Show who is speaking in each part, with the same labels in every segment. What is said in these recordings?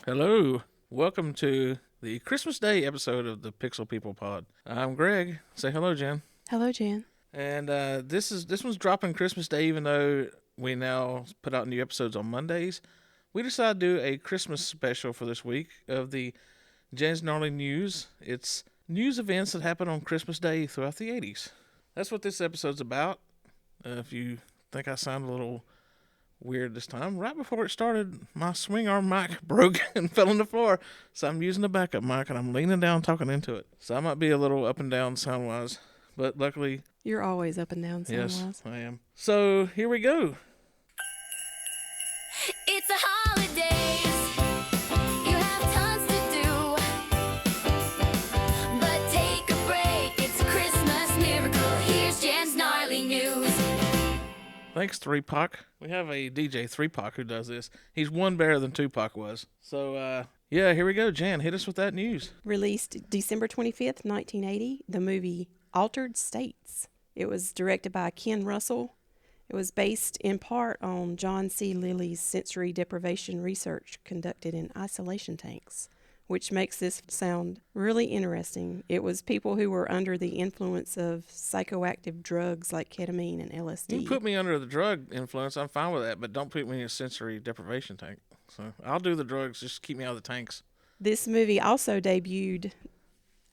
Speaker 1: Hello. Welcome to the Christmas Day episode of the Pixel People Pod. I'm Greg. Say hello, Jen.
Speaker 2: Hello, Jan.
Speaker 1: And this one's dropping Christmas Day, even though we now put out new episodes on Mondays. We decided to do a Christmas special for this week of the Jen's Gnarly News. It's news events that happened on Christmas Day throughout the 80s. That's what this episode's about. If you think I sound a little weird this time, right before it started, my swing arm mic broke and fell on the floor. So I'm using a backup mic and I'm leaning down talking into it. So I might be a little up and down sound wise, but luckily,
Speaker 2: You're always up and down
Speaker 1: yes,
Speaker 2: sound-wise.
Speaker 1: I am. So here we go.
Speaker 3: It's a holidays. You have tons to do. But take a break. It's a Christmas miracle. Here's Jen's Gnarly News.
Speaker 1: Thanks, 3Pac. We have a DJ, 3Pac, who does this. He's one better than Tupac was. So, yeah, here we go. Jan, hit us with that news.
Speaker 2: Released December 25th, 1980, the movie Altered States. It was directed by Ken Russell. It was based in part on John C. Lilly's sensory deprivation research conducted in isolation tanks, which makes this sound really interesting. It was people who were under the influence of psychoactive drugs like ketamine and LSD.
Speaker 1: You can put me under the drug influence. I'm fine with that, but don't put me in a sensory deprivation tank. So I'll do the drugs. Just keep me out of the tanks.
Speaker 2: This movie also debuted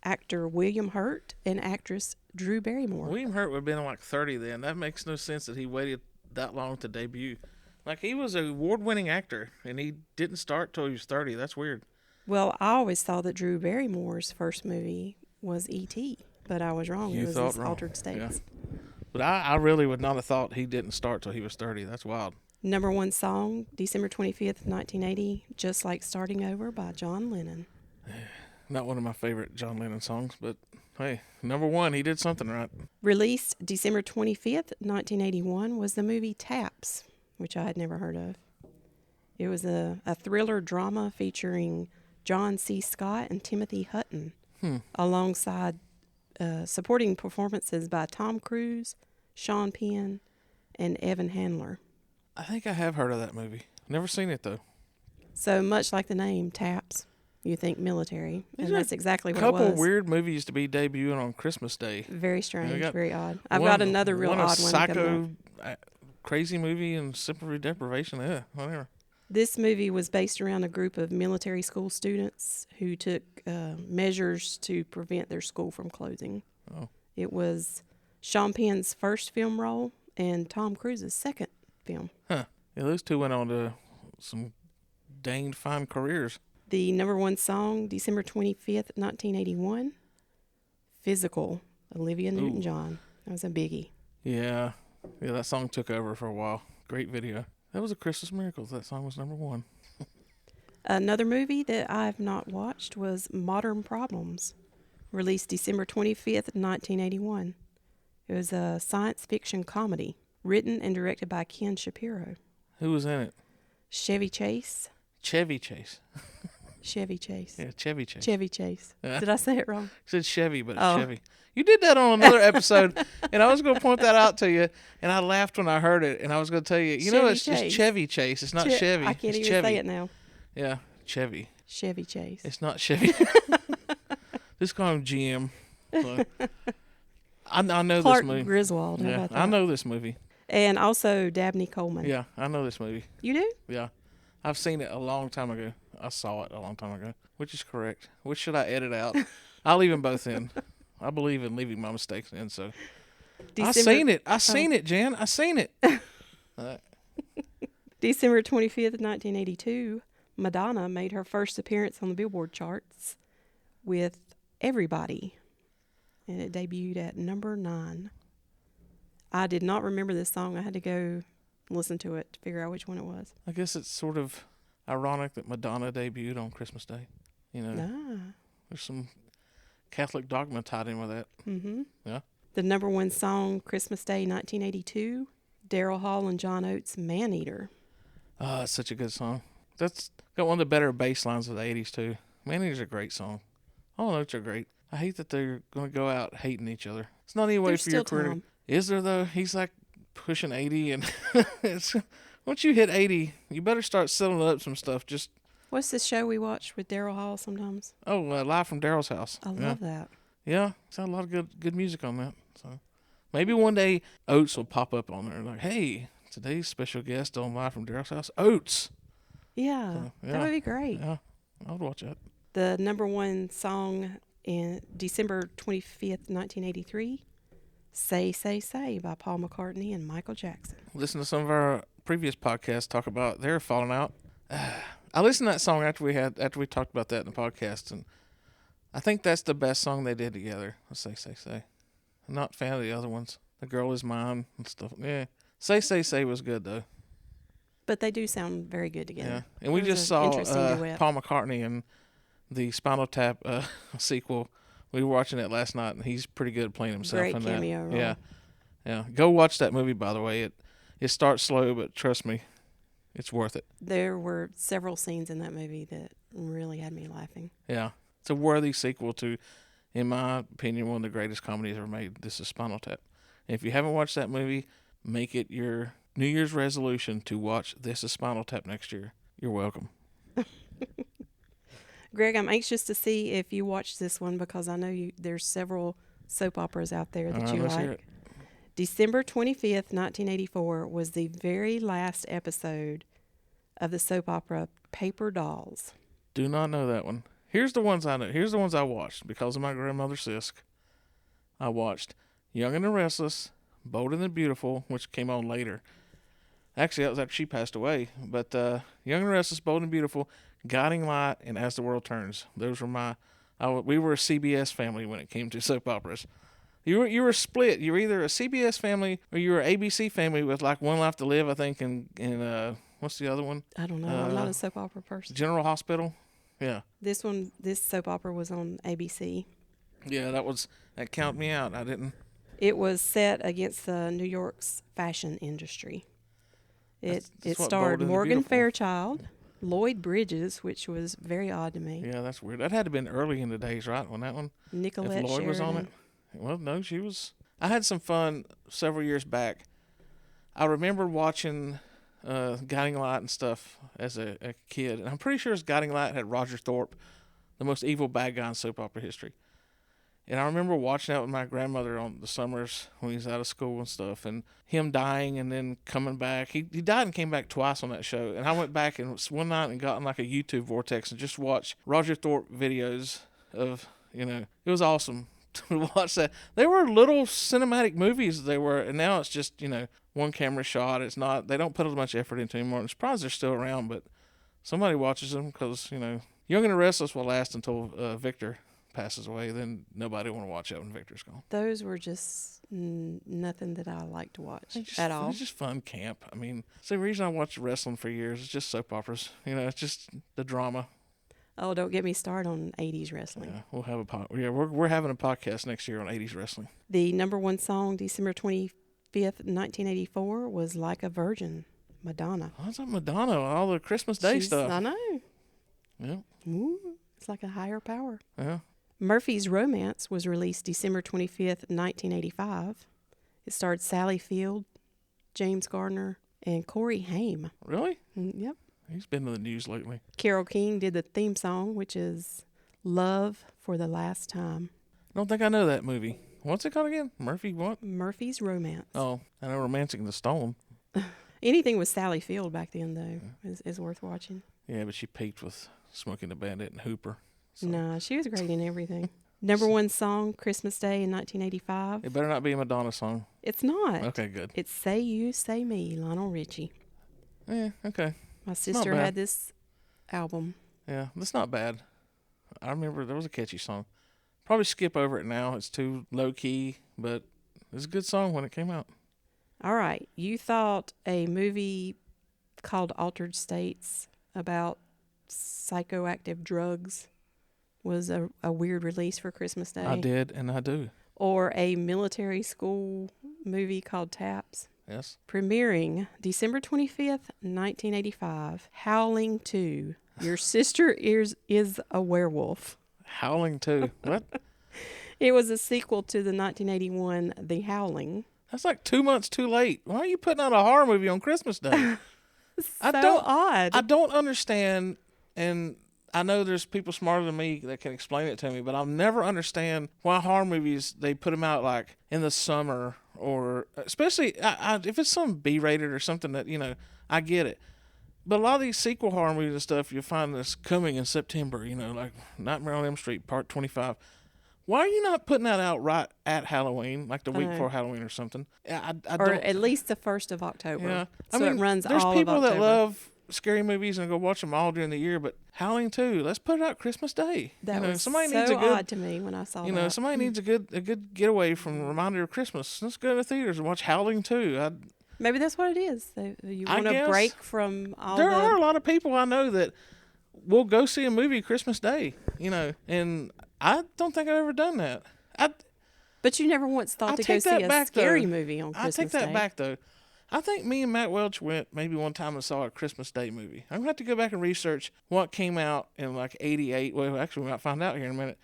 Speaker 2: actor William Hurt and actress Drew Barrymore.
Speaker 1: William Hurt would have been like 30 then. That makes no sense that he waited that long to debut. Like, he was an award-winning actor, and he didn't start till he was 30. That's weird.
Speaker 2: Well, I always thought that Drew Barrymore's first movie was E.T., but I was wrong.
Speaker 1: You
Speaker 2: It was
Speaker 1: thought
Speaker 2: this
Speaker 1: wrong.
Speaker 2: Altered States.
Speaker 1: Yeah. But I really would not have thought he didn't start till he was 30. That's wild.
Speaker 2: Number one song, December 25th, 1980, Just Like Starting Over by John Lennon.
Speaker 1: Not one of my favorite John Lennon songs, but hey, number one, he did something right.
Speaker 2: Released December 25th, 1981, was the movie Taps, which I had never heard of. It was a thriller drama featuring John C. Scott and Timothy Hutton, alongside supporting performances by Tom Cruise, Sean Penn, and Evan Handler.
Speaker 1: I think I have heard of that movie. Never seen it, though.
Speaker 2: So much like the name Taps, you think military,
Speaker 1: These
Speaker 2: and
Speaker 1: are
Speaker 2: that's exactly
Speaker 1: A
Speaker 2: what it
Speaker 1: couple
Speaker 2: was.
Speaker 1: weird movies to be debuting on Christmas Day.
Speaker 2: Very strange,
Speaker 1: got
Speaker 2: very odd. I've got another real
Speaker 1: one
Speaker 2: odd
Speaker 1: a
Speaker 2: one
Speaker 1: psycho,
Speaker 2: coming up.
Speaker 1: crazy movie and sensory deprivation. Yeah, whatever.
Speaker 2: This movie was based around a group of military school students who took measures to prevent their school from closing.
Speaker 1: Oh.
Speaker 2: It was Sean Penn's first film role and Tom Cruise's second film.
Speaker 1: Huh. Yeah, those two went on to some dang fine careers.
Speaker 2: The number one song, December 25th, 1981, Physical, Olivia Newton-John. That was a biggie.
Speaker 1: Yeah, that song took over for a while. Great video. That was a Christmas miracle. That song was number one.
Speaker 2: Another movie that I've not watched was Modern Problems, released December 25th, 1981. It was a science fiction comedy, written and directed by Ken Shapiro.
Speaker 1: Who was in it?
Speaker 2: Chevy Chase.
Speaker 1: Chevy Chase.
Speaker 2: Chevy Chase.
Speaker 1: Yeah, Chevy Chase.
Speaker 2: Chevy Chase.
Speaker 1: Yeah.
Speaker 2: Did I say it wrong?
Speaker 1: Said Chevy, but it's
Speaker 2: Oh.
Speaker 1: Chevy. You did that on another episode, and I was going to point that out to you, and I laughed when I heard it, and I was going to tell you, you know,
Speaker 2: Chevy
Speaker 1: it's
Speaker 2: Chase.
Speaker 1: Chevy Chase. It's not Chevy.
Speaker 2: I can't
Speaker 1: it's
Speaker 2: even
Speaker 1: Chevy.
Speaker 2: say it now.
Speaker 1: Yeah, Chevy.
Speaker 2: Chevy Chase.
Speaker 1: It's not Chevy. Just call him GM. So, I know
Speaker 2: Clark
Speaker 1: this movie.
Speaker 2: Griswold. How
Speaker 1: Yeah,
Speaker 2: about that?
Speaker 1: I know this movie.
Speaker 2: And also Dabney Coleman.
Speaker 1: Yeah, I know this movie.
Speaker 2: You do?
Speaker 1: Yeah. I've seen it a long time ago. I saw it a long time ago, which is correct. Which should I edit out? I'll leave them both in. I believe in leaving my mistakes in, so. I seen it. I seen it, Jan. I seen it.
Speaker 2: December 25th, 1982, Madonna made her first appearance on the Billboard charts with Everybody, and it debuted at number 9. I did not remember this song. I had to go listen to it to figure out which one it was.
Speaker 1: I guess it's sort of ironic that Madonna debuted on Christmas Day. You know, there's some Catholic dogma tied in with that.
Speaker 2: Mm-hmm.
Speaker 1: Yeah.
Speaker 2: The number one song, Christmas Day, 1982, Daryl Hall and John Oates' Man-Eater.
Speaker 1: Oh, it's such a good song. That's got one of the better bass lines of the 80s, too. Man Eater's a great song. All notes are great. I hate that they're going to go out hating each other. It's not any way
Speaker 2: There's
Speaker 1: for your
Speaker 2: still
Speaker 1: career.
Speaker 2: time.
Speaker 1: Is there, though? He's like pushing 80, and once you hit 80, you better start selling up some stuff. Just
Speaker 2: What's this show we watch with Daryl Hall sometimes?
Speaker 1: Oh, Live from Daryl's House.
Speaker 2: I love that.
Speaker 1: Yeah, it's got a lot of good music on that. So maybe one day Oates will pop up on there. Like, hey, today's special guest on Live from Daryl's House, Oates.
Speaker 2: Yeah,
Speaker 1: So, yeah.
Speaker 2: that would be great.
Speaker 1: Yeah, I would watch that.
Speaker 2: The number one song in December 25th, 1983, Say, Say, Say by Paul McCartney and Michael Jackson.
Speaker 1: Listen to some of our previous podcasts talk about their falling out. I listened to that song after we talked about that in the podcast, and I think that's the best song they did together. Say, Say, Say. I'm not a fan of the other ones. The Girl Is Mine and stuff. Yeah. Say, Say, Say was good, though.
Speaker 2: But they do sound very good together.
Speaker 1: Yeah. And we
Speaker 2: It was
Speaker 1: just
Speaker 2: an
Speaker 1: saw
Speaker 2: interesting duet.
Speaker 1: Paul McCartney in the Spinal Tap sequel. We were watching it last night, and he's pretty good at playing himself
Speaker 2: Great
Speaker 1: in that.
Speaker 2: cameo role.
Speaker 1: Yeah. Yeah. Go watch that movie, by the way. It starts slow, but trust me, it's worth it.
Speaker 2: There were several scenes in that movie that really had me laughing.
Speaker 1: Yeah. It's a worthy sequel to, in my opinion, one of the greatest comedies ever made. This is Spinal Tap. And if you haven't watched that movie, make it your New Year's resolution to watch This is Spinal Tap next year. You're welcome.
Speaker 2: Greg, I'm anxious to see if you watch this one because I know there's several soap operas out there that you
Speaker 1: Let's hear
Speaker 2: like.
Speaker 1: it.
Speaker 2: December 25th, 1984 was the very last episode of the soap opera Paper Dolls.
Speaker 1: Do not know that one. Here's the ones I know. Here's the ones I watched because of my grandmother Sisk. I watched Young and the Restless, Bold and the Beautiful, which came on later. Actually, that was after she passed away. But Young and the Restless, Bold and Beautiful, Guiding Light, and As the World Turns. Those were we were a CBS family when it came to soap operas. You were split. You were either a CBS family or you were an ABC family with like One Life to Live, I think, and what's the other one?
Speaker 2: I don't know. I'm not a soap opera person.
Speaker 1: General Hospital. Yeah.
Speaker 2: This soap opera was on ABC.
Speaker 1: Yeah, that counted me out. I didn't.
Speaker 2: It was set against the New York's fashion industry. It
Speaker 1: That's what
Speaker 2: starred
Speaker 1: Bold and the
Speaker 2: Morgan
Speaker 1: Beautiful.
Speaker 2: Fairchild, Lloyd Bridges, which was very odd to me.
Speaker 1: Yeah, that's weird. That had to have been early in the days, right? When that one,
Speaker 2: Nicolette
Speaker 1: if Lloyd
Speaker 2: Sheridan.
Speaker 1: was on it. Well, no, she was. I had some fun several years back. I remember watching Guiding Light and stuff as a kid, and I'm pretty sure Guiding Light had Roger Thorpe, the most evil bad guy in soap opera history. And I remember watching that with my grandmother on the summers when he was out of school and stuff, and him dying and then coming back. He died and came back twice on that show. And I went back and one night and got in like a YouTube vortex and just watched Roger Thorpe videos of, it was awesome to watch that. They were little cinematic movies they were, and now it's just, one camera shot. It's not, they don't put as much effort into anymore. I'm surprised they're still around, but somebody watches them because, Young and the Restless will last until Victor passes away. Then nobody will want to watch that when Victor's gone.
Speaker 2: Those were just nothing that I like to watch at all.
Speaker 1: It's just fun camp. I mean, it's the reason I watched wrestling for years. It's just soap operas. It's just the drama.
Speaker 2: Oh, don't get me started on 80s wrestling.
Speaker 1: Yeah, we'll have we're having a podcast next year on 80s wrestling.
Speaker 2: The number one song, December 25th, 1984, was Like a Virgin, Madonna.
Speaker 1: Oh, that's like Madonna and all the Christmas Day stuff.
Speaker 2: I know.
Speaker 1: Yeah.
Speaker 2: Ooh, it's like a higher power.
Speaker 1: Yeah.
Speaker 2: Murphy's Romance was released December 25th, 1985. It starred Sally Field, James Gardner, and Corey Haim.
Speaker 1: Really?
Speaker 2: Yep.
Speaker 1: He's been in the news lately.
Speaker 2: Carole King did the theme song, which is Love for the Last Time.
Speaker 1: I don't think I know that movie. What's it called again? Murphy what?
Speaker 2: Murphy's Romance.
Speaker 1: Oh, I know Romancing the Stone.
Speaker 2: Anything with Sally Field back then, though, is worth watching.
Speaker 1: Yeah, but she peaked with Smoking the Bandit and Hooper. So.
Speaker 2: Nah, she was great in everything. Number one song, Christmas Day in 1985.
Speaker 1: It better not be a Madonna song.
Speaker 2: It's not.
Speaker 1: Okay, good.
Speaker 2: It's Say You, Say Me, Lionel Richie.
Speaker 1: Yeah, okay.
Speaker 2: My sister
Speaker 1: bad.
Speaker 2: had this album.
Speaker 1: Yeah, that's not bad. I remember there was a catchy song. Probably skip over it now. It's too low key, but it's a good song when it came out.
Speaker 2: All right. You thought a movie called Altered States about psychoactive drugs was a weird release for Christmas Day?
Speaker 1: I did, and I do.
Speaker 2: Or a military school movie called Taps?
Speaker 1: Yes.
Speaker 2: Premiering December 25th, 1985, Howling 2. Your sister is a werewolf.
Speaker 1: Howling 2. What?
Speaker 2: It was a sequel to the 1981 The Howling.
Speaker 1: That's like 2 months too late. Why are you putting out a horror movie on Christmas Day?
Speaker 2: Odd.
Speaker 1: I don't understand And I know there's people smarter than me that can explain it to me, but I'll never understand why horror movies, they put them out like in the summer, or especially if it's some B-rated or something that, I get it. But a lot of these sequel horror movies and stuff, you'll find this coming in September, like Nightmare on Elm Street Part 25. Why are you not putting that out right at Halloween, like the week before Halloween or something? I
Speaker 2: Or
Speaker 1: don't,
Speaker 2: at least the 1st of October.
Speaker 1: yeah.
Speaker 2: So it runs
Speaker 1: there's
Speaker 2: all
Speaker 1: people
Speaker 2: of October.
Speaker 1: that love scary movies and go watch them all during the year, but Halloween too, let's put it out Christmas Day.
Speaker 2: That was
Speaker 1: somebody
Speaker 2: so
Speaker 1: needs a good,
Speaker 2: odd to me when I saw that.
Speaker 1: somebody needs a good getaway from a reminder of Christmas. Let's go to the theaters and watch Howling 2.
Speaker 2: Maybe that's what it is. You
Speaker 1: I
Speaker 2: want to
Speaker 1: guess.
Speaker 2: break from all
Speaker 1: There
Speaker 2: the...
Speaker 1: are a lot of people I know that will go see a movie Christmas Day, and I don't think I've ever done that.
Speaker 2: But you never once thought
Speaker 1: I
Speaker 2: to go
Speaker 1: take
Speaker 2: see
Speaker 1: that
Speaker 2: a
Speaker 1: back,
Speaker 2: scary
Speaker 1: though.
Speaker 2: movie on
Speaker 1: I
Speaker 2: Christmas
Speaker 1: take that
Speaker 2: Day.
Speaker 1: back, though. I think me and Matt Welch went maybe one time and saw a Christmas Day movie. I'm going to have to go back and research what came out in like 88. Well, actually, we might find out here in a minute.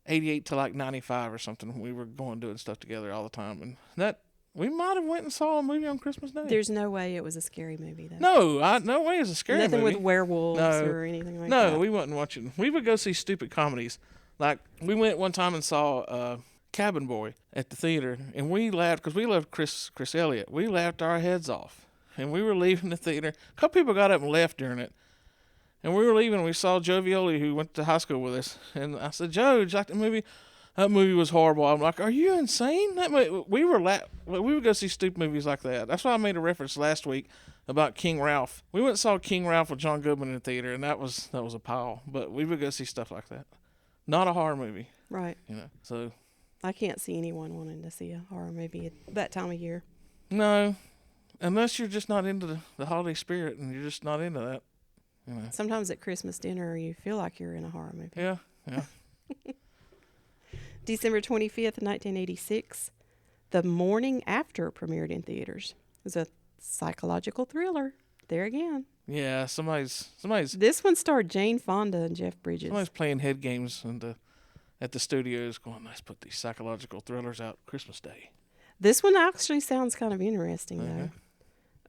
Speaker 1: 88 to like 95 or something. We were going doing stuff together all the time. And that, we might have went and saw a movie on Christmas Day.
Speaker 2: There's no way it was a scary movie, though.
Speaker 1: No way it's a scary
Speaker 2: Nothing
Speaker 1: movie.
Speaker 2: with werewolves
Speaker 1: No.
Speaker 2: or anything like that.
Speaker 1: No, we wasn't watching. We would go see stupid comedies. Like, we went one time and saw Cabin Boy at the theater, and we laughed because we loved Chris Elliott. We laughed our heads off. And we were leaving the theater. A couple people got up and left during it. And we were leaving, and we saw Joe Violi, who went to high school with us. And I said, Joe, did you like the movie? That movie was horrible. I'm like, are you insane? We would go see stupid movies like that. That's why I made a reference last week about King Ralph. We went and saw King Ralph with John Goodman in the theater, and that was a pile. But we would go see stuff like that. Not a horror movie.
Speaker 2: Right.
Speaker 1: So.
Speaker 2: I can't see anyone wanting to see a horror movie at that time of year.
Speaker 1: No. Unless you're just not into the holiday spirit and you're just not into that.
Speaker 2: Sometimes at Christmas dinner, you feel like you're in a horror movie.
Speaker 1: Yeah.
Speaker 2: December 25th, 1986, The Morning After premiered in theaters. It was a psychological thriller. There again.
Speaker 1: Yeah, somebody's
Speaker 2: This one starred Jane Fonda and Jeff Bridges.
Speaker 1: playing head games at the studios going, let's put these psychological thrillers out Christmas Day.
Speaker 2: This one actually sounds kind of interesting,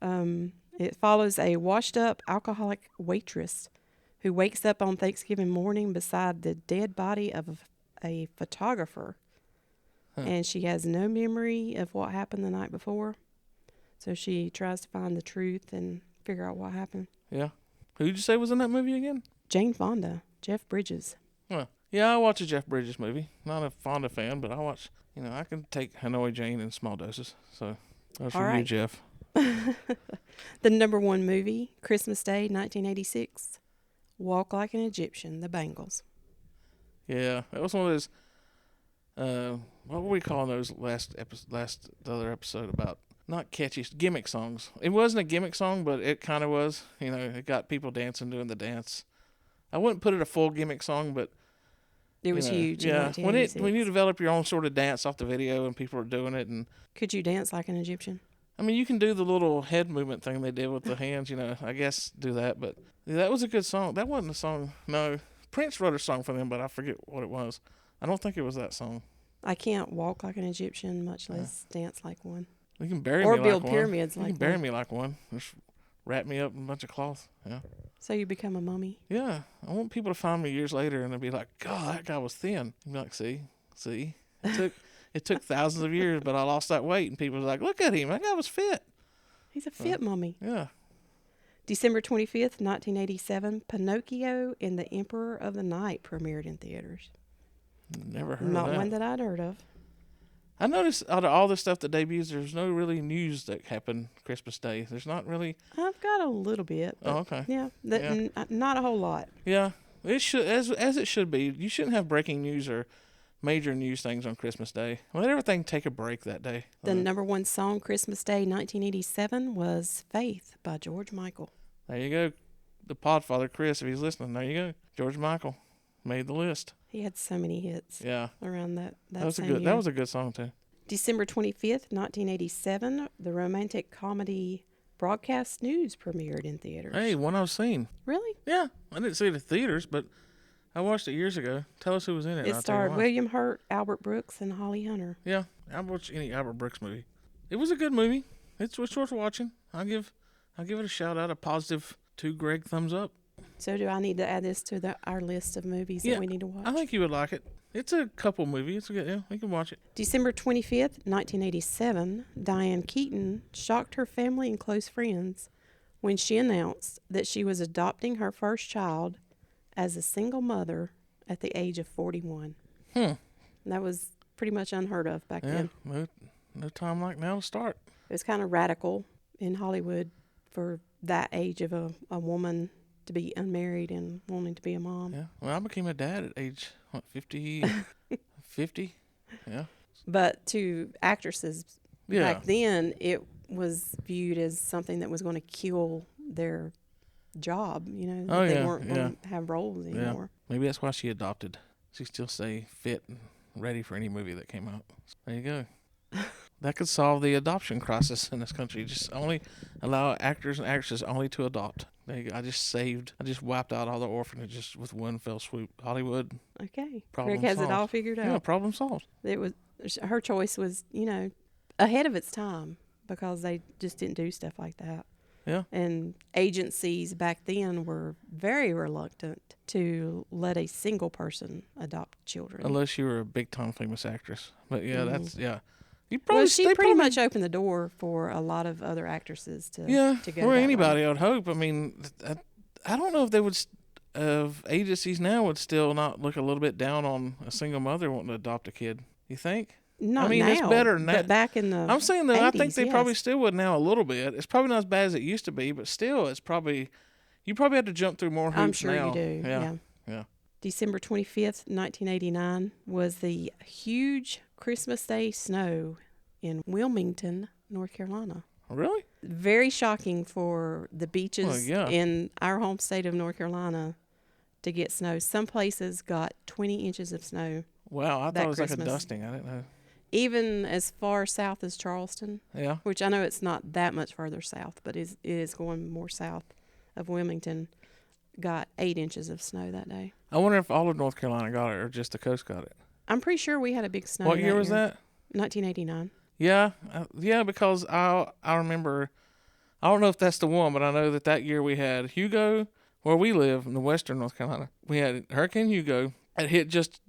Speaker 2: though. It follows a washed-up alcoholic waitress who wakes up on Thanksgiving morning beside the dead body of a photographer. And she has no memory of what happened the night before. So she tries to find the truth and figure out what happened.
Speaker 1: Yeah. Who did you say was in that movie again?
Speaker 2: Jane Fonda, Jeff Bridges.
Speaker 1: Well, yeah, I watch a Jeff Bridges movie. Not a Fonda fan, but I watch, I can take Hanoi Jane in small doses. So that's for you, Jeff.
Speaker 2: The number one movie, Christmas Day, 1986, Walk Like an Egyptian, The Bangles.
Speaker 1: Yeah, that was one of those, what were we calling those the other episode about? Not catchy, gimmick songs. It wasn't a gimmick song, but it kind of was. It got people dancing, doing the dance. I wouldn't put it a full gimmick song, but
Speaker 2: it was huge.
Speaker 1: Yeah,
Speaker 2: in 1986.
Speaker 1: when you develop your own sort of dance off the video and people are doing it, and
Speaker 2: Could you dance like an Egyptian?
Speaker 1: I mean, you can do the little head movement thing they did with the hands, I guess do that, but that was a good song. That wasn't a song. No, Prince wrote a song for them, but I forget what it was. I don't think it was that song.
Speaker 2: I can't walk like an Egyptian, much less dance like one.
Speaker 1: You can bury
Speaker 2: Or
Speaker 1: me
Speaker 2: build
Speaker 1: like
Speaker 2: pyramids
Speaker 1: one.
Speaker 2: like
Speaker 1: You can bury
Speaker 2: one.
Speaker 1: me like one. Just wrap me up in a bunch of cloth. Yeah.
Speaker 2: So you become a mummy.
Speaker 1: Yeah. I want people to find me years later and they'll be like, God, that guy was thin. You'll be like, see? It took thousands of years, but I lost that weight. And people were like, look at him. That guy was fit.
Speaker 2: He's a fit mummy.
Speaker 1: Yeah.
Speaker 2: December 25th, 1987, Pinocchio and the Emperor of the Night premiered in theaters.
Speaker 1: Never heard
Speaker 2: Not
Speaker 1: of that.
Speaker 2: one that I'd heard of.
Speaker 1: I noticed out of all the stuff that debuts, there's no really news that happened Christmas Day. There's not really.
Speaker 2: I've got a little bit. But
Speaker 1: Oh, okay.
Speaker 2: Yeah,
Speaker 1: Yeah.
Speaker 2: Not a whole lot.
Speaker 1: Yeah, it should as it should be. You shouldn't have breaking news or major news things on Christmas Day. Let everything take a break that day.
Speaker 2: The number one song Christmas Day 1987 was Faith by George Michael.
Speaker 1: There you go. The Podfather, Chris, if he's listening, there you go. George Michael made the list.
Speaker 2: He had so many hits
Speaker 1: Yeah.
Speaker 2: around that
Speaker 1: That
Speaker 2: same year.
Speaker 1: that was a good song too.
Speaker 2: December 25th, 1987, the romantic comedy Broadcast News premiered in theaters.
Speaker 1: Hey, one I've seen.
Speaker 2: Really?
Speaker 1: Yeah, I didn't see it at theaters, but I watched it years ago. Tell us who was in it.
Speaker 2: It
Speaker 1: and I'll tell you
Speaker 2: starred
Speaker 1: why.
Speaker 2: William Hurt, Albert Brooks, and Holly Hunter.
Speaker 1: Yeah, I'll watch any Albert Brooks movie. It was a good movie. It's worth watching. I'll give it a shout out, a positive 2 Greg thumbs up.
Speaker 2: So do I need to add this to our list of movies
Speaker 1: Yeah,
Speaker 2: that we need to watch?
Speaker 1: I think you would like it. It's a couple movie. It's good. Yeah, we can watch it.
Speaker 2: December 25th, 1987, Diane Keaton shocked her family and close friends when she announced that she was adopting her first child as a single mother at the age of 41.
Speaker 1: Hmm.
Speaker 2: That was pretty much unheard of back
Speaker 1: Yeah.
Speaker 2: then.
Speaker 1: No time like now to start.
Speaker 2: It was kind of radical in Hollywood for that age of a woman to be unmarried and wanting to be a mom.
Speaker 1: Yeah. Well, I became a dad at age 50. 50. Yeah.
Speaker 2: But to actresses
Speaker 1: Yeah.
Speaker 2: back then, it was viewed as something that was going to kill their job. You know,
Speaker 1: Oh,
Speaker 2: they
Speaker 1: yeah,
Speaker 2: weren't going to have roles anymore.
Speaker 1: Maybe that's why she adopted. She still stay fit and ready for any movie that came out. There you go. That could solve the adoption crisis in this country. Just only allow actors and actresses only to adopt. There you go. I just wiped out all the orphanages with one fell swoop. Hollywood,
Speaker 2: Okay,
Speaker 1: problem
Speaker 2: Greg has
Speaker 1: solved.
Speaker 2: it all figured
Speaker 1: Yeah,
Speaker 2: out.
Speaker 1: problem solved.
Speaker 2: It was her choice was, ahead of its time because they just didn't do stuff like that.
Speaker 1: Yeah.
Speaker 2: And agencies back then were very reluctant to let a single person adopt children.
Speaker 1: Unless you were a big time famous actress. But yeah, that's, yeah. You
Speaker 2: Well, she
Speaker 1: they
Speaker 2: pretty much opened the door for a lot of other actresses to go
Speaker 1: or
Speaker 2: that
Speaker 1: anybody,
Speaker 2: way.
Speaker 1: I would hope. I mean, I don't know if they would, agencies now would still not look a little bit down on a single mother wanting to adopt a kid. You think?
Speaker 2: Not
Speaker 1: I mean,
Speaker 2: now,
Speaker 1: it's better than
Speaker 2: but
Speaker 1: that.
Speaker 2: back in the
Speaker 1: I'm saying that I think
Speaker 2: 80s,
Speaker 1: they probably
Speaker 2: yes.
Speaker 1: still would now a little bit. It's probably not as bad as it used to be, but still, you probably have to jump through more hoops now.
Speaker 2: I'm sure you do.
Speaker 1: Yeah.
Speaker 2: December 25th, 1989 was the huge Christmas Day snow in Wilmington, North Carolina.
Speaker 1: Really?
Speaker 2: Very shocking for the beaches
Speaker 1: Well, yeah.
Speaker 2: in our home state of North Carolina to get snow. Some places got 20 inches of snow,
Speaker 1: Wow, I thought
Speaker 2: That
Speaker 1: it was like
Speaker 2: Christmas.
Speaker 1: a dusting. I didn't know.
Speaker 2: even as far south as Charleston,
Speaker 1: Yeah.
Speaker 2: which I know it's not that much further south, but it is going more south of Wilmington, got 8 inches of snow that day.
Speaker 1: I wonder if all of North Carolina got it or just the coast got it.
Speaker 2: I'm pretty sure we had a big snow.
Speaker 1: What year was that?
Speaker 2: 1989.
Speaker 1: Yeah, because I remember, I don't know if that's the one, but I know that year we had Hugo, where we live in the western North Carolina. We had Hurricane Hugo. It hit just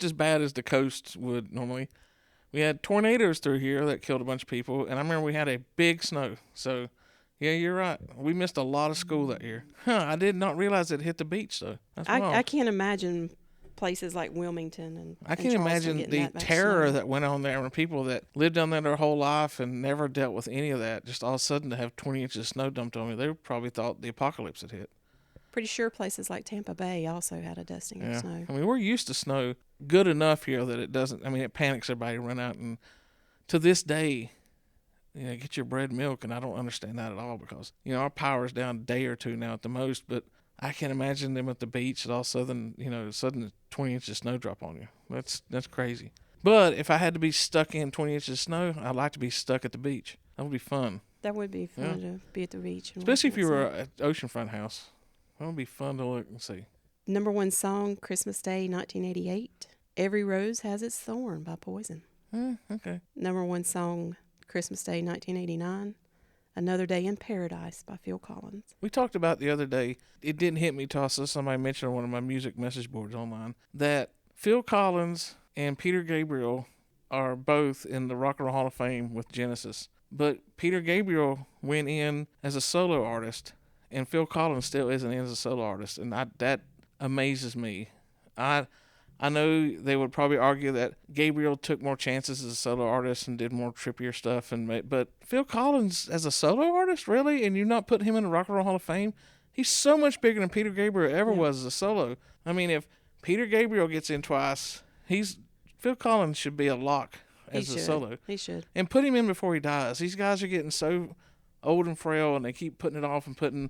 Speaker 1: as bad as the coast would normally. We had tornadoes through here that killed a bunch of people, and I remember we had a big snow. So, yeah, you're right. We missed a lot of school that year. I did not realize it hit the beach, though. That's wild.
Speaker 2: I can't imagine places like Wilmington and
Speaker 1: I can't
Speaker 2: Charleston
Speaker 1: imagine
Speaker 2: getting
Speaker 1: the
Speaker 2: that much
Speaker 1: terror
Speaker 2: snow.
Speaker 1: that went on there when people that lived down there their whole life and never dealt with any of that, just all of a sudden to have 20 inches of snow dumped on me, they probably thought the apocalypse had hit.
Speaker 2: Pretty sure places like Tampa Bay also had a dusting of snow.
Speaker 1: I mean, we're used to snow good enough here that it doesn't, I mean, it panics everybody to run out. And to this day, get your bread and milk, and I don't understand that at all because, our power's down a day or two now at the most, but I can't imagine them at the beach and all of a sudden 20 inches of snow drop on you. That's crazy. But if I had to be stuck in 20 inches of snow, I'd like to be stuck at the beach. That would be fun.
Speaker 2: That would be fun to be at the beach. And
Speaker 1: Especially if
Speaker 2: watch
Speaker 1: you
Speaker 2: that
Speaker 1: were
Speaker 2: snow.
Speaker 1: at oceanfront house. That would be fun to look and see.
Speaker 2: Number one song, Christmas Day, 1988. Every Rose Has Its Thorn by Poison.
Speaker 1: Okay.
Speaker 2: Number one song, Christmas Day, 1989. Another Day in Paradise by Phil Collins.
Speaker 1: We talked about the other day, it didn't hit me till I saw somebody mention on one of my music message boards online, that Phil Collins and Peter Gabriel are both in the Rock and Roll Hall of Fame with Genesis. But Peter Gabriel went in as a solo artist, and Phil Collins still isn't in as a solo artist, and that amazes me. I know they would probably argue that Gabriel took more chances as a solo artist and did more trippier stuff, but Phil Collins as a solo artist, really? And you're not putting him in the Rock and Roll Hall of Fame? He's so much bigger than Peter Gabriel ever was as a solo. I mean, if Peter Gabriel gets in twice, Phil Collins should be a lock as a solo.
Speaker 2: He should.
Speaker 1: And put him in before he dies. These guys are getting so old and frail, and they keep putting it off and putting.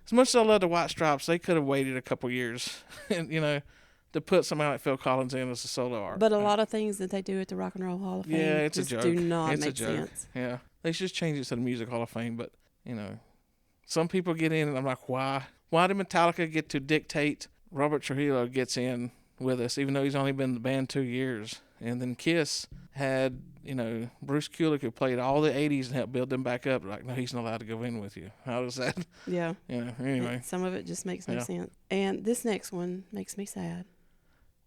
Speaker 1: As much as I love the White Stripes, they could have waited a couple years, and to put somebody like Phil Collins in as a solo artist.
Speaker 2: But a lot of things that they do at the Rock and Roll Hall of Fame
Speaker 1: it's
Speaker 2: just
Speaker 1: a joke.
Speaker 2: do not
Speaker 1: It's
Speaker 2: make
Speaker 1: a joke.
Speaker 2: sense.
Speaker 1: Yeah, they should just change it to the Music Hall of Fame. But some people get in, and I'm like, why? Why did Metallica get to dictate Robert Trujillo gets in with us, even though he's only been in the band 2 years? And then Kiss had Bruce Kulick, who played all the 80s and helped build them back up, like, no, he's not allowed to go in with you. How does that?
Speaker 2: Yeah.
Speaker 1: Anyway.
Speaker 2: Some of it just makes no
Speaker 1: Yeah.
Speaker 2: sense. And this next one makes me sad.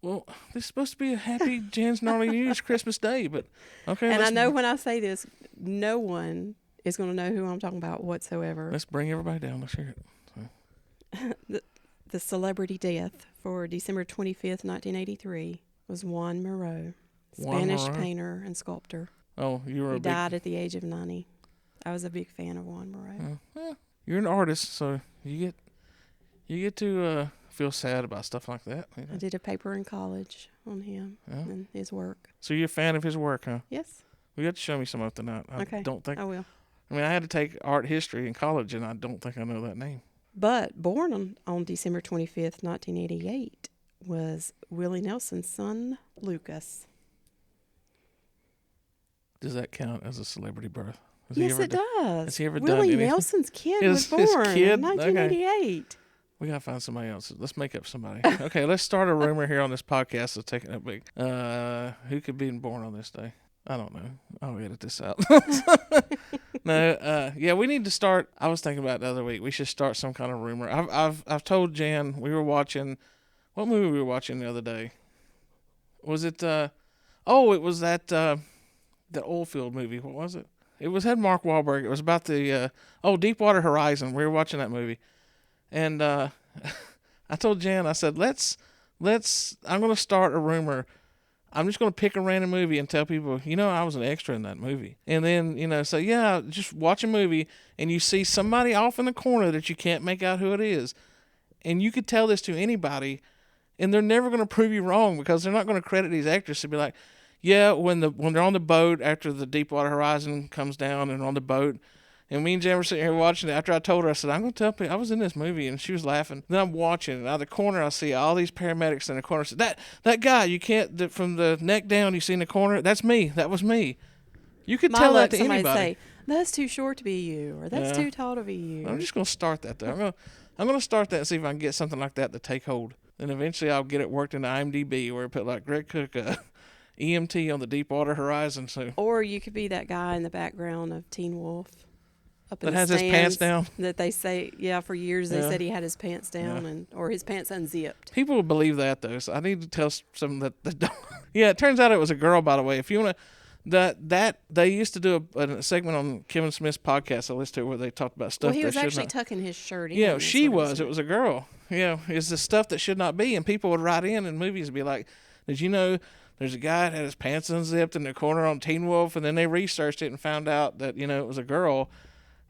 Speaker 1: Well, this is supposed to be a happy Jan's Gnarly News Christmas Day, but okay.
Speaker 2: And I know when I say this, no one is going to know who I'm talking about whatsoever.
Speaker 1: Let's bring everybody down. Let's hear it.
Speaker 2: The celebrity death for December 25th, 1983 was Juan Miró,
Speaker 1: Juan
Speaker 2: Spanish
Speaker 1: Miró?
Speaker 2: painter and sculptor.
Speaker 1: Oh, you were
Speaker 2: He
Speaker 1: a big.
Speaker 2: died at the age of 90. I was a big fan of Juan Miró.
Speaker 1: Well, you're an artist, so you get to feel sad about stuff like that.
Speaker 2: I did a paper in college on him
Speaker 1: Yeah.
Speaker 2: and his work.
Speaker 1: So you're a fan of his work, huh?
Speaker 2: Yes,
Speaker 1: We got to show me some of tonight. I
Speaker 2: Okay.
Speaker 1: don't think.
Speaker 2: I will.
Speaker 1: I mean, I had to take art history in college, and I don't think I know that name.
Speaker 2: But born on December 25th, 1988, was Willie Nelson's son, Lucas.
Speaker 1: Does that count as a celebrity birth? Has
Speaker 2: Yes, it
Speaker 1: done-
Speaker 2: does.
Speaker 1: has he ever done
Speaker 2: Willie
Speaker 1: anything?
Speaker 2: Nelson's kid
Speaker 1: His-
Speaker 2: was
Speaker 1: his
Speaker 2: born
Speaker 1: kid?
Speaker 2: in 1988.
Speaker 1: We gotta find somebody else. Let's make up somebody. Okay, let's start a rumor here on this podcast that's taking up big. Who could be born on this day? I don't know. I'll edit this out. No, yeah, we need to start. I was thinking about it the other week. We should start some kind of rumor. I've told Jan we were watching. What movie we were watching the other day? Was it? It was that the oil field movie. What was it? It had Mark Wahlberg. It was about the Deepwater Horizon. We were watching that movie, and I told Jan, I said, let's. I'm gonna start a rumor. I'm just going to pick a random movie and tell people, I was an extra in that movie. And then, say, yeah, just watch a movie and you see somebody off in the corner that you can't make out who it is. And you could tell this to anybody and they're never going to prove you wrong because they're not going to credit these actors to be like, yeah, when they're on the boat after the Deepwater Horizon comes down and on the boat. And me and Jen were sitting here watching it. After I told her, I said, I'm going to tell people I was in this movie. And she was laughing. Then I'm watching. And out of the corner, I see all these paramedics in the corner. I said, that guy, you can't, from the neck down, you see in the corner, that's me. That was me. You could tell that to
Speaker 2: somebody
Speaker 1: anybody.
Speaker 2: say, that's too short to be you, or that's
Speaker 1: Yeah.
Speaker 2: too tall to be you.
Speaker 1: I'm just going to start that, though. I'm going to start that and see if I can get something like that to take hold. And eventually I'll get it worked into IMDb where it put like Greg Cook, EMT on the Deepwater Horizon. So
Speaker 2: Or you could be that guy in the background of Teen Wolf. Up in
Speaker 1: that
Speaker 2: the
Speaker 1: has his pants
Speaker 2: stands
Speaker 1: down.
Speaker 2: That they say, for years they
Speaker 1: Yeah.
Speaker 2: said he had his pants down
Speaker 1: Yeah.
Speaker 2: or his pants unzipped.
Speaker 1: People will believe that, though. So I need to tell some that don't. Yeah, it turns out it was a girl, by the way. If you want to, that they used to do a segment on Kevin Smith's podcast I listened to where they talked about stuff
Speaker 2: Well, he
Speaker 1: that
Speaker 2: was
Speaker 1: should
Speaker 2: actually
Speaker 1: not.
Speaker 2: tucking his shirt in.
Speaker 1: Yeah,
Speaker 2: is
Speaker 1: she
Speaker 2: what
Speaker 1: was.
Speaker 2: said.
Speaker 1: It was a girl. Yeah, it's the stuff that should not be. And people would write in movies and be like, did you know there's a guy that had his pants unzipped in the corner on Teen Wolf? And then they researched it and found out that, it was a girl.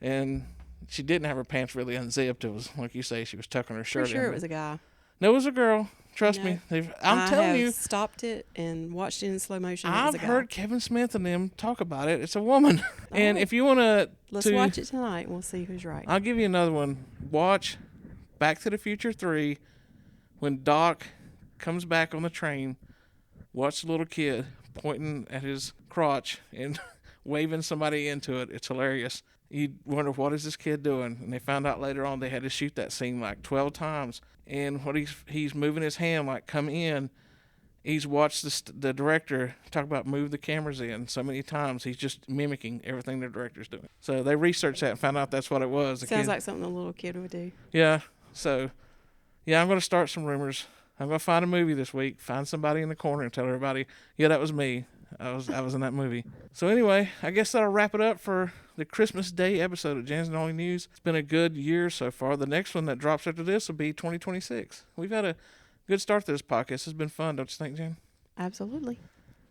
Speaker 1: And she didn't have her pants really unzipped. It was, like you say, she was tucking her shirt
Speaker 2: Pretty sure
Speaker 1: in.
Speaker 2: it was a guy.
Speaker 1: No, it was a girl. Trust
Speaker 2: No.
Speaker 1: me.
Speaker 2: I
Speaker 1: I'm telling
Speaker 2: have
Speaker 1: you.
Speaker 2: stopped it and watched it in slow motion. It was
Speaker 1: I've
Speaker 2: a guy.
Speaker 1: heard Kevin Smith and them talk about it. It's a woman. And
Speaker 2: right.
Speaker 1: if you want
Speaker 2: Let's
Speaker 1: to
Speaker 2: watch it tonight and we'll see who's right.
Speaker 1: I'll give you another one. Watch Back to the Future 3 when Doc comes back on the train. Watch the little kid pointing at his crotch and waving somebody into it. It's hilarious. You wonder, what is this kid doing? And they found out later on they had to shoot that scene like 12 times. And what he's moving his hand like, come in. He's watched the director talk about move the cameras in so many times. He's just mimicking everything the director's doing. So they researched that and found out that's what it was. The
Speaker 2: Sounds
Speaker 1: kid.
Speaker 2: like something a little kid would do.
Speaker 1: Yeah. So, yeah, I'm going to start some rumors. I'm going to find a movie this week, find somebody in the corner and tell everybody, yeah, that was me. I was in that movie. So anyway, I guess that'll wrap it up for the Christmas Day episode of Jan's Gnarly News. It's been a good year so far. The next one that drops after this will be 2026. We've had a good start to this podcast. It's been fun, don't you think, Jan?
Speaker 2: Absolutely.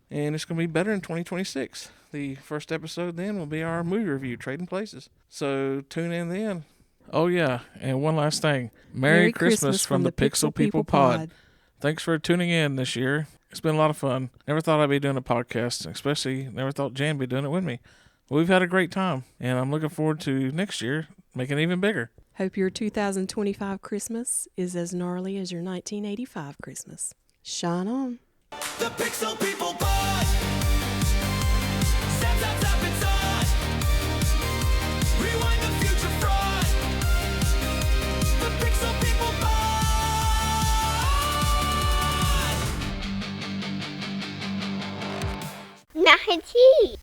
Speaker 1: And it's going to be better in 2026. The first episode then will be our movie review, Trading Places. So tune in then. Oh, yeah. And one last thing. Merry Christmas from the Pixel People Pod. Thanks for tuning in this year. It's been a lot of fun. Never thought I'd be doing a podcast, especially never thought Jan would be doing it with me. We've had a great time, and I'm looking forward to next year making it even bigger.
Speaker 2: Hope your 2025 Christmas is as gnarly as your 1985 Christmas. Shine on.
Speaker 4: The Pixel People Pod. Step, step, step inside. Rewind the future fraud. The Pixel People Pod.
Speaker 5: Not tea.